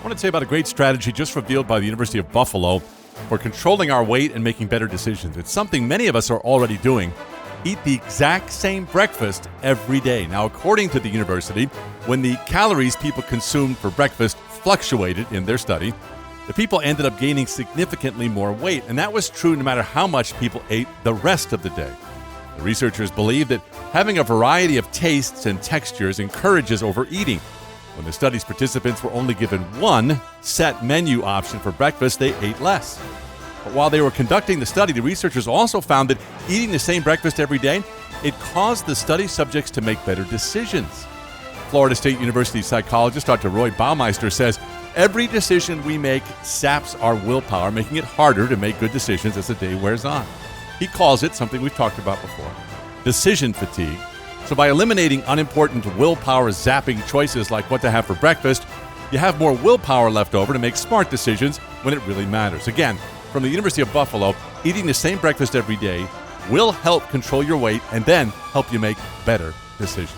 want to tell you about a great strategy just revealed by the University of Buffalo for controlling our weight and making better decisions. It's something many of us are already doing. Eat the exact same breakfast every day. Now, according to the university, when the calories people consumed for breakfast fluctuated in their study, the people ended up gaining significantly more weight, and that was true no matter how much people ate the rest of the day. The researchers believe that having a variety of tastes and textures encourages overeating. When the study's participants were only given one set menu option for breakfast, they ate less. But while they were conducting the study, the researchers also found that eating the same breakfast every day, it caused the study subjects to make better decisions. Florida State University psychologist Dr. Roy Baumeister says, every decision we make saps our willpower, making it harder to make good decisions as the day wears on. He calls it something we've talked about before, decision fatigue. So by eliminating unimportant willpower zapping choices like what to have for breakfast, you have more willpower left over to make smart decisions when it really matters. Again, from the University of Buffalo, eating the same breakfast every day will help control your weight and then help you make better decisions.